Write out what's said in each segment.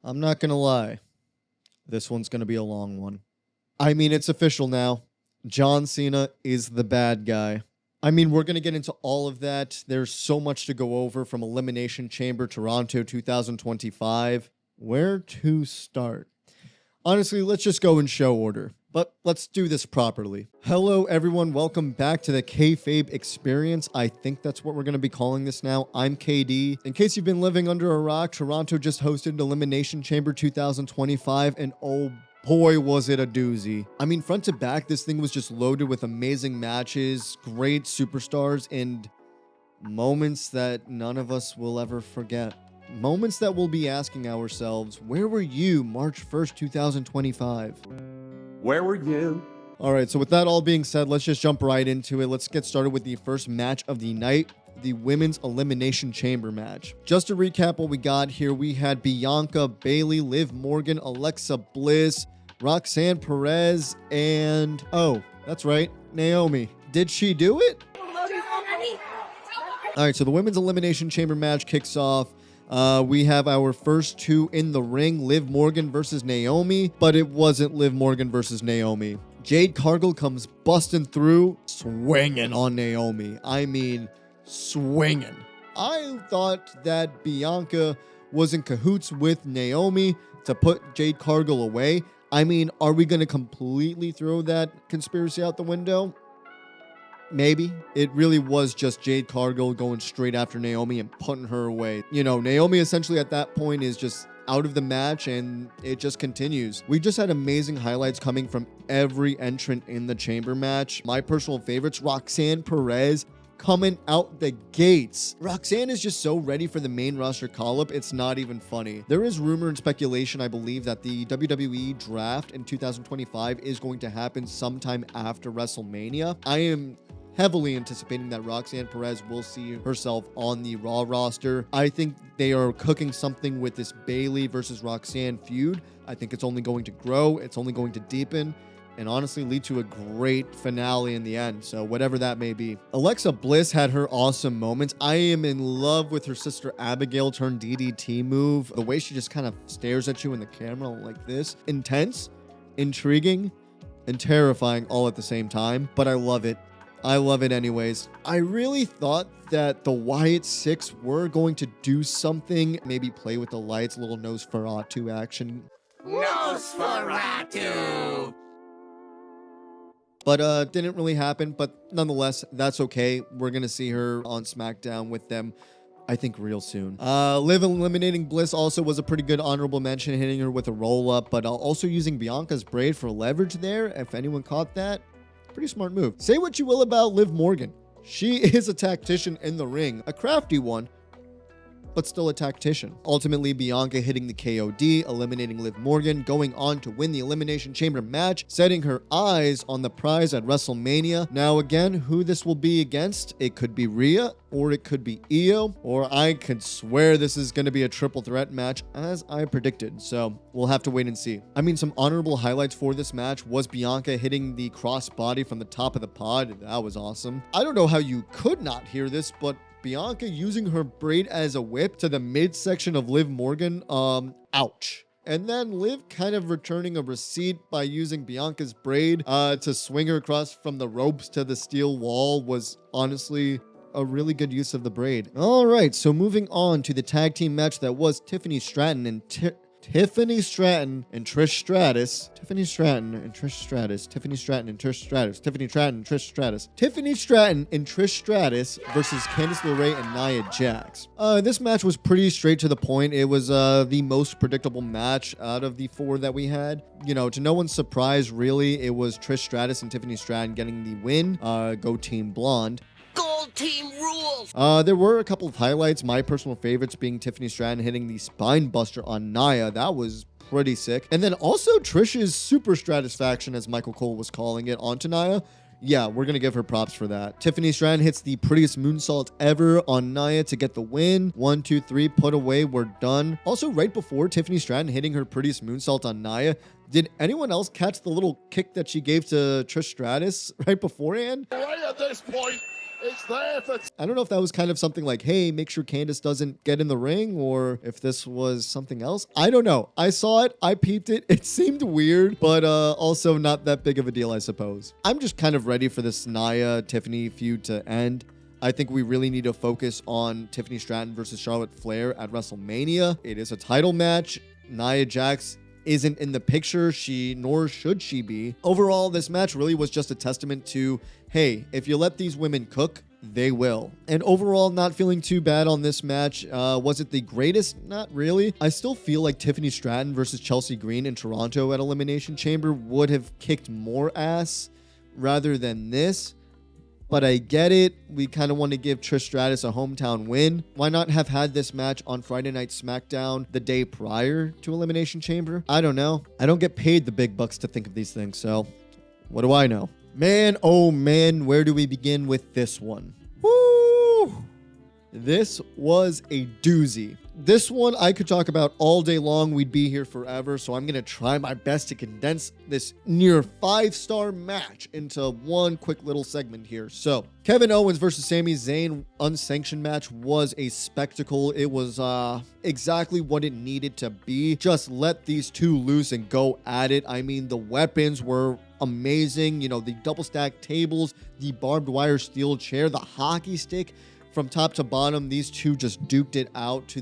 I'm not gonna lie. This one's gonna be a long one. I mean, it's official now. John Cena is the bad guy. I mean, we're gonna get into all of that. There's so much to go over from Elimination Chamber Toronto 2025. Where to start? Honestly, let's just go in show order. But let's do this properly. Hello, everyone. Welcome back to the K-Fabe experience. I think that's what we're going to be calling this now. I'm KD. In case you've been living under a rock, Toronto just hosted Elimination Chamber 2025, and oh boy, was it a doozy. I mean, front to back, this thing was just loaded with amazing matches, great superstars, and moments that none of us will ever forget. Moments that we'll be asking ourselves, where were you March 1st, 2025? Where were you? All right, so with that all being said, let's just jump right into it. Let's get started with the first match of the night, the Women's Elimination Chamber match. Just to recap what we got here, we had Bianca, Bayley, Liv Morgan, Alexa Bliss, Roxanne Perez, and, oh, that's right, Naomi. Did she do it? All right, so the Women's Elimination Chamber match kicks off. We have our first two in the ring, Liv Morgan versus Naomi, but it wasn't Liv Morgan versus Naomi. Jade Cargill comes busting through, swinging on Naomi. I mean, swinging. I thought that Bianca was in cahoots with Naomi to put Jade Cargill away. I mean, are we going to completely throw that conspiracy out the window? Maybe. It really was just Jade Cargill going straight after Naomi and putting her away. You know, Naomi essentially at that point is just out of the match and it just continues. We just had amazing highlights coming from every entrant in the chamber match. My personal favorites, Roxanne Perez coming out the gates. Roxanne is just so ready for the main roster call-up, it's not even funny. There is rumor and speculation, I believe, that the WWE draft in 2025 is going to happen sometime after WrestleMania. I am heavily anticipating that Roxanne Perez will see herself on the Raw roster. I think they are cooking something with this Bayley versus Roxanne feud. I think it's only going to grow, it's only going to deepen, and honestly lead to a great finale in the end, so whatever that may be. Alexa Bliss had her awesome moments. I am in love with her sister Abigail turned DDT move. The way she just kind of stares at you in the camera like this. Intense, intriguing, and terrifying all at the same time, but I love it. I love it anyways. I really thought that the Wyatt Six were going to do something, maybe play with the lights, a little Nosferatu action. Nosferatu! But didn't really happen, but nonetheless, that's okay. We're going to see her on SmackDown with them, I think, real soon. Liv eliminating Bliss also was a pretty good honorable mention, hitting her with a roll-up, but also using Bianca's braid for leverage there, if anyone caught that. Pretty smart move. Say what you will about Liv Morgan. She is a tactician in the ring, a crafty one, but still a tactician. Ultimately, Bianca hitting the KOD, eliminating Liv Morgan, going on to win the Elimination Chamber match, setting her eyes on the prize at WrestleMania. Now again, who this will be against, it could be Rhea, or it could be Io, or I could swear this is going to be a triple threat match as I predicted, so we'll have to wait and see. I mean, some honorable highlights for this match was Bianca hitting the crossbody from the top of the pod. That was awesome. I don't know how you could not hear this, but Bianca using her braid as a whip to the midsection of Liv Morgan, ouch. And then Liv kind of returning a receipt by using Bianca's braid to swing her across from the ropes to the steel wall was honestly a really good use of the braid. All right, so moving on to the tag team match that was Tiffany Stratton and Tiffany Stratton and Trish Stratus. Tiffany Stratton and Trish Stratus. Tiffany Stratton and Trish Stratus. Tiffany Stratton and Trish Stratus. Tiffany Stratton and Trish Stratus versus Candice LeRae and Nia Jax. This match was pretty straight to the point. It was the most predictable match out of the four that we had. You know, to no one's surprise, really, it was Trish Stratus and Tiffany Stratton getting the win. Go Team Blonde. Gold team rules! There were a couple of highlights. My personal favorites being Tiffany Stratton hitting the spine buster on Nia. That was pretty sick. And then also Trish's super stratisfaction, as Michael Cole was calling it, onto Nia. Yeah, we're going to give her props for that. Tiffany Stratton hits the prettiest moonsault ever on Nia to get the win. 1, 2, 3, put away, we're done. Also, right before Tiffany Stratton hitting her prettiest moonsault on Nia, did anyone else catch the little kick that she gave to Trish Stratus right beforehand? Right at this point I don't know if that was kind of something like, hey, make sure Candace doesn't get in the ring, or if this was something else. I don't know. I saw it. I peeped it. It seemed weird, but also not that big of a deal, I suppose. I'm just kind of ready for this Nia-Tiffany feud to end. I think we really need to focus on Tiffany Stratton versus Charlotte Flair at WrestleMania. It is a title match. Nia Jax isn't in the picture, nor should she be. Overall, this match really was just a testament to, hey, if you let these women cook, they will. And overall, not feeling too bad on this match. Was it the greatest? Not really. I still feel like Tiffany Stratton versus Chelsea Green in Toronto at Elimination Chamber would have kicked more ass rather than this. But I get it. We kind of want to give Trish Stratus a hometown win. Why not have had this match on Friday Night SmackDown the day prior to Elimination Chamber? I don't know. I don't get paid the big bucks to think of these things, so what do I know? Man, oh man, where do we begin with this one? Woo! This was a doozy. This one I could talk about all day long. We'd be here forever. So I'm going to try my best to condense this near 5-star match into one quick little segment here. So Kevin Owens versus Sami Zayn unsanctioned match was a spectacle. It was exactly what it needed to be. Just let these two loose and go at it. I mean, the weapons were amazing. You know, the double stack tables, the barbed wire steel chair, the hockey stick. From top to bottom, these two just duked it out to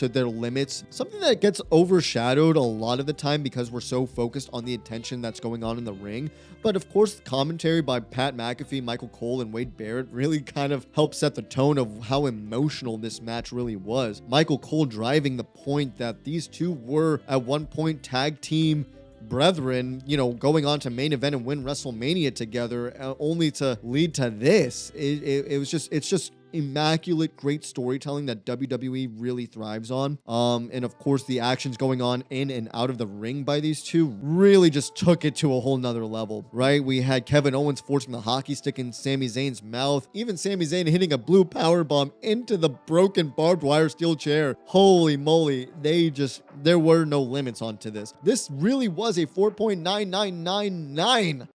their limits. Something that gets overshadowed a lot of the time because we're so focused on the attention that's going on in the ring. But of course, the commentary by Pat McAfee, Michael Cole, and Wade Barrett really kind of helped set the tone of how emotional this match really was. Michael Cole driving the point that these two were at one point tag team brethren, you know, going on to main event and win WrestleMania together, only to lead to this. It's just immaculate, great storytelling that WWE really thrives on. And of course, the actions going on in and out of the ring by these two really just took it to a whole nother level, right? We had Kevin Owens forcing the hockey stick in Sami Zayn's mouth, even Sami Zayn hitting a blue power bomb into the broken barbed wire steel chair. Holy moly, there were no limits onto this. This really was a 4.9999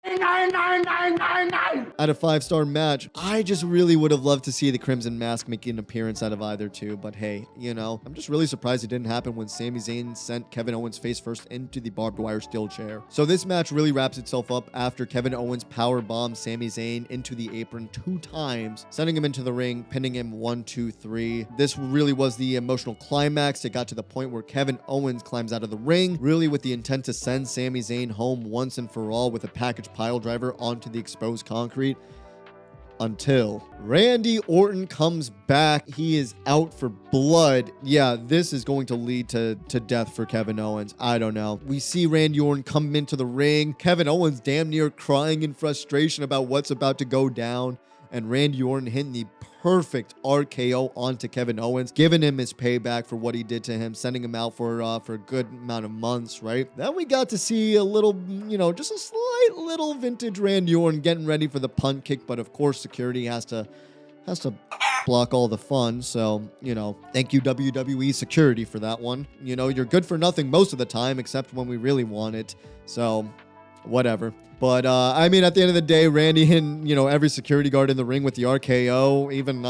out of 5-star match. I just really would have loved to see the Crimson Mask make an appearance out of either two, but hey, you know, I'm just really surprised it didn't happen when Sami Zayn sent Kevin Owens face first into the barbed wire steel chair. So this match really wraps itself up after Kevin Owens power bombed Sami Zayn into the apron 2 times, sending him into the ring, pinning him 1, 2, 3. This really was the emotional climax. It got to the point where Kevin Owens climbs out of the ring, really with the intent to send Sami Zayn home once and for all with a package pile driver onto the exposed concrete. Until Randy Orton comes back. He is out for blood. Yeah, this is going to lead to death for Kevin Owens. I don't know. We see Randy Orton come into the ring. Kevin Owens damn near crying in frustration about what's about to go down. And Randy Orton hitting the perfect RKO onto Kevin Owens, giving him his payback for what he did to him, sending him out for a good amount of months, right? Then we got to see a little, you know, just a slight little vintage Randy Orton getting ready for the punt kick, but of course security has to block all the fun. So, you know, thank you WWE security for that one. You know, you're good for nothing most of the time, except when we really want it. So, whatever. But, I mean, at the end of the day, Randy hitting, you know, every security guard in the ring with the RKO, even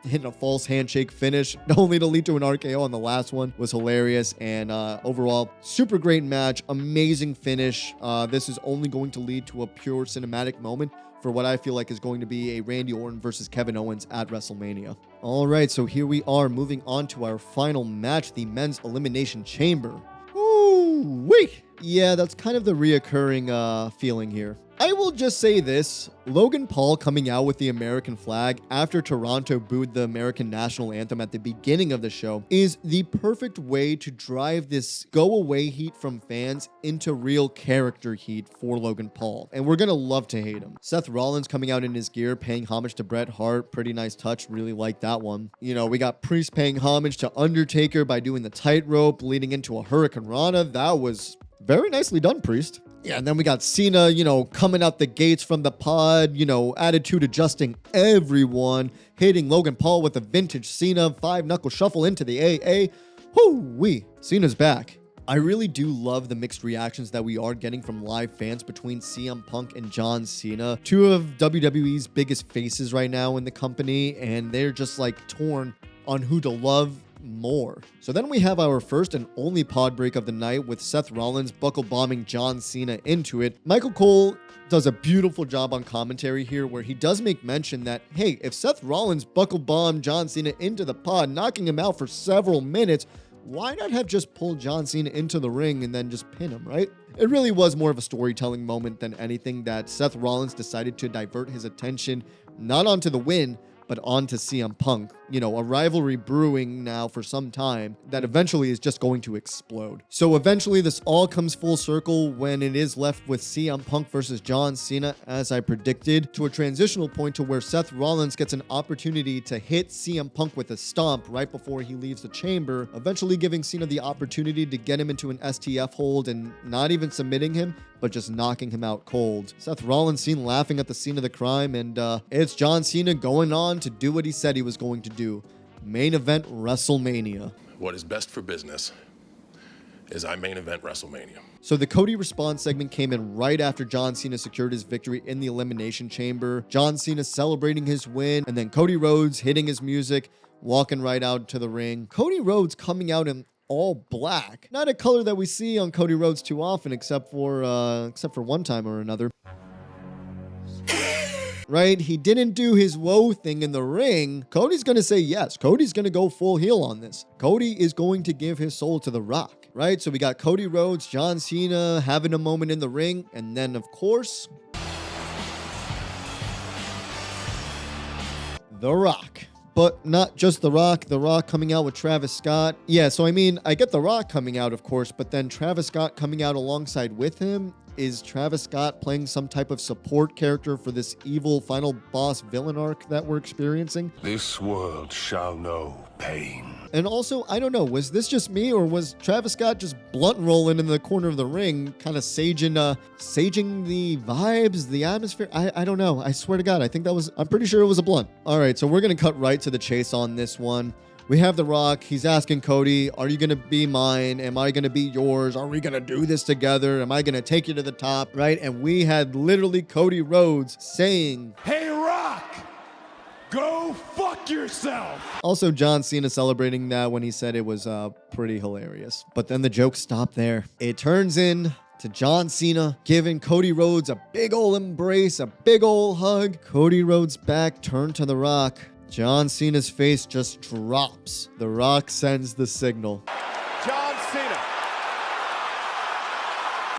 hitting a false handshake finish, only to lead to an RKO on the last one, was hilarious. And overall, super great match, amazing finish. This is only going to lead to a pure cinematic moment for what I feel like is going to be a Randy Orton versus Kevin Owens at WrestleMania. All right, so here we are moving on to our final match, the Men's Elimination Chamber. Ooh-wee! Yeah, that's kind of the reoccurring feeling here. I will just say this, Logan Paul coming out with the American flag after Toronto booed the American national anthem at the beginning of the show is the perfect way to drive this go-away heat from fans into real character heat for Logan Paul. And we're gonna love to hate him. Seth Rollins coming out in his gear, paying homage to Bret Hart. Pretty nice touch, really like that one. You know, we got Priest paying homage to Undertaker by doing the tightrope, leading into a Hurricane Rana. That was very nicely done, Priest. Yeah, and then we got Cena, you know, coming out the gates from the pod, you know, attitude adjusting everyone, hitting Logan Paul with a vintage Cena 5-knuckle shuffle into the AA. Whoo-wee, Cena's back. I really do love the mixed reactions that we are getting from live fans between CM Punk and John Cena, two of WWE's biggest faces right now in the company, and they're just like torn on who to love more. So then we have our first and only pod break of the night with Seth Rollins buckle bombing John Cena into it. Michael Cole does a beautiful job on commentary here where he does make mention that, hey, if Seth Rollins buckle bombed John Cena into the pod, knocking him out for several minutes, why not have just pulled John Cena into the ring and then just pin him, right? It really was more of a storytelling moment than anything that Seth Rollins decided to divert his attention not onto the win, but onto CM Punk. You know, a rivalry brewing now for some time that eventually is just going to explode. So eventually this all comes full circle when it is left with CM Punk versus John Cena, as I predicted, to a transitional point to where Seth Rollins gets an opportunity to hit CM Punk with a stomp right before he leaves the chamber, eventually giving Cena the opportunity to get him into an STF hold and not even submitting him, but just knocking him out cold. Seth Rollins seen laughing at the scene of the crime, and it's John Cena going on to do what he said he was going to do. Main event WrestleMania. What is best for business is I main event WrestleMania. So the Cody response segment came in right after John Cena secured his victory in the Elimination Chamber. John Cena celebrating his win, and then Cody Rhodes hitting his music, walking right out to the ring. Cody Rhodes coming out in all black. Not a color that we see on Cody Rhodes too often, except for one time or another. Right? He didn't do his woe thing in the ring. Cody's going to say yes. Cody's going to go full heel on this. Cody is going to give his soul to The Rock, right? So we got Cody Rhodes, John Cena having a moment in the ring. And then, of course, The Rock. But not just The Rock coming out with Travis Scott. Yeah, so I mean, I get The Rock coming out, of course, but then Travis Scott coming out alongside with him. Is Travis Scott playing some type of support character for this evil final boss villain arc that we're experiencing? This world shall know pain. And also, I don't know, was this just me or was Travis Scott just blunt rolling in the corner of the ring, kind of saging the vibes, the atmosphere? I don't know. I swear to God, I'm pretty sure it was a blunt. All right, so we're going to cut right to the chase on this one. We have The Rock. He's asking Cody, are you going to be mine? Am I going to be yours? Are we going to do this together? Am I going to take you to the top? Right? And we had literally Cody Rhodes saying, Hey, Rock! Go fuck yourself! Also, John Cena celebrating that when he said it was pretty hilarious. But then the joke stopped there. It turns in to John Cena giving Cody Rhodes a big ol' embrace, a big ol' hug. Cody Rhodes' back turned to The Rock. John Cena's face just drops. The Rock sends the signal. John Cena.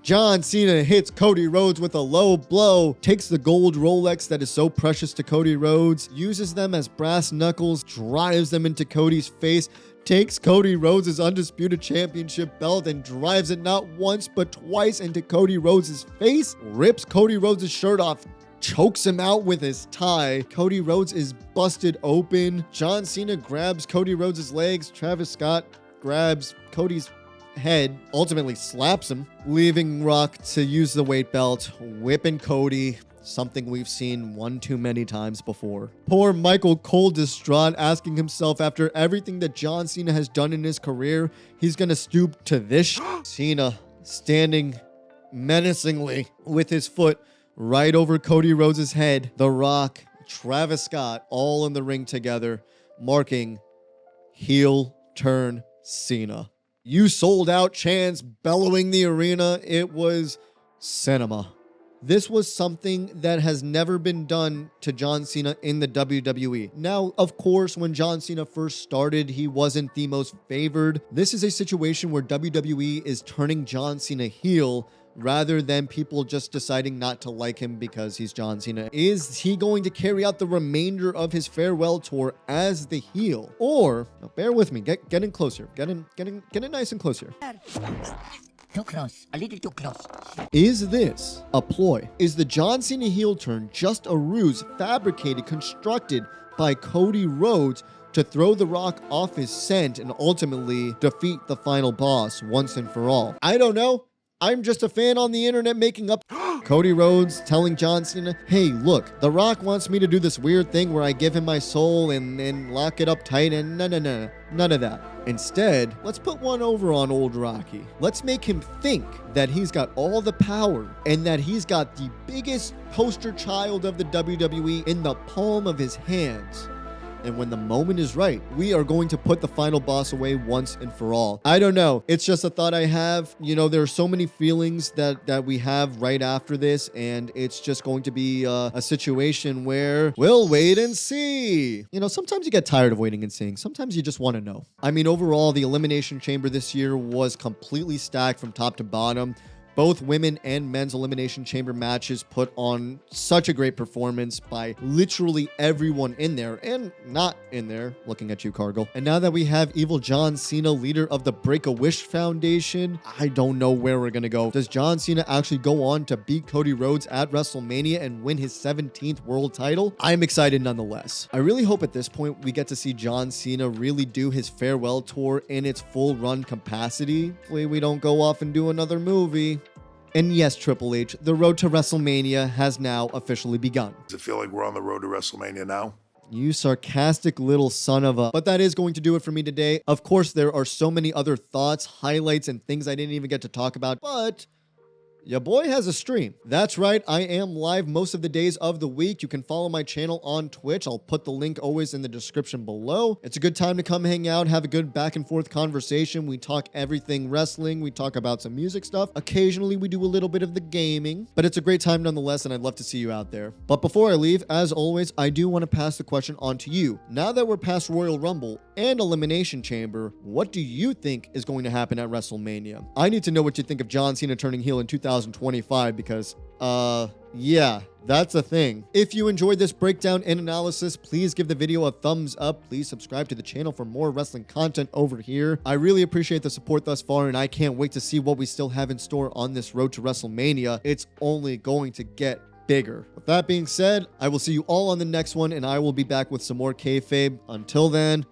John Cena hits Cody Rhodes with a low blow, takes the gold Rolex that is so precious to Cody Rhodes, uses them as brass knuckles, drives them into Cody's face, takes Cody Rhodes' Undisputed Championship belt and drives it not once but twice into Cody Rhodes' face, rips Cody Rhodes' shirt off, chokes him out with his tie. Cody Rhodes is busted open. John Cena grabs Cody Rhodes' legs. Travis Scott grabs Cody's head, ultimately slaps him, leaving Rock to use the weight belt, whipping Cody, something we've seen one too many times before. Poor Michael Cole distraught, asking himself after everything that John Cena has done in his career, he's gonna stoop to this. Cena standing menacingly with his foot right over Cody Rhodes' head. The Rock, Travis Scott, all in the ring together, marking heel turn Cena. You sold out chants bellowing the arena. It was cinema. This was something that has never been done to John Cena in the WWE. Now, of course, when John Cena first started, he wasn't the most favored. This is a situation where WWE is turning John Cena heel rather than people just deciding not to like him because he's John Cena. Is he going to carry out the remainder of his farewell tour as the heel? Or, now bear with me, get in closer. Get in nice and close here. Too close, a little too close. Is this a ploy? Is the John Cena heel turn just a ruse fabricated, constructed by Cody Rhodes to throw The Rock off his scent and ultimately defeat the final boss once and for all? I don't know. I'm just a fan on the internet making up. Cody Rhodes telling John Cena, hey, look, The Rock wants me to do this weird thing where I give him my soul and lock it up tight and no, none of that. Instead, let's put one over on old Rocky. Let's make him think that he's got all the power and that he's got the biggest poster child of the WWE in the palm of his hands. And when the moment is right, we are going to put the final boss away once and for all. I don't know. It's just a thought I have. You know, there are so many feelings that we have right after this, and it's just going to be a situation where we'll wait and see. You know, sometimes you get tired of waiting and seeing. Sometimes you just want to know. I mean, overall, the Elimination Chamber this year was completely stacked from top to bottom. Both women and men's Elimination Chamber matches put on such a great performance by literally everyone in there and not in there. Looking at you, Cargill. And now that we have evil John Cena, leader of the Break-A-Wish Foundation, I don't know where we're going to go. Does John Cena actually go on to beat Cody Rhodes at WrestleMania and win his 17th world title? I'm excited nonetheless. I really hope at this point we get to see John Cena really do his farewell tour in its full run capacity. Hopefully we don't go off and do another movie. And yes, Triple H, the road to WrestleMania has now officially begun. Does it feel like we're on the road to WrestleMania now? You sarcastic little son of a... But that is going to do it for me today. Of course, there are so many other thoughts, highlights, and things I didn't even get to talk about, but... your boy has a stream. That's right, I am live most of the days of the week. You can follow my channel on Twitch. I'll put the link always in the description below. It's a good time to come hang out, have a good back and forth conversation. We talk everything wrestling. We talk about some music stuff. Occasionally, we do a little bit of the gaming, but it's a great time nonetheless, and I'd love to see you out there. But before I leave, as always, I do want to pass the question on to you. Now that we're past Royal Rumble and Elimination Chamber, what do you think is going to happen at WrestleMania? I need to know what you think of John Cena turning heel in 2025 because, yeah, that's a thing. If you enjoyed this breakdown and analysis, please give the video a thumbs up. Please subscribe to the channel for more wrestling content over here. I really appreciate the support thus far, and I can't wait to see what we still have in store on this road to WrestleMania. It's only going to get bigger. With that being said, I will see you all on the next one, and I will be back with some more K-Fabe. Until then...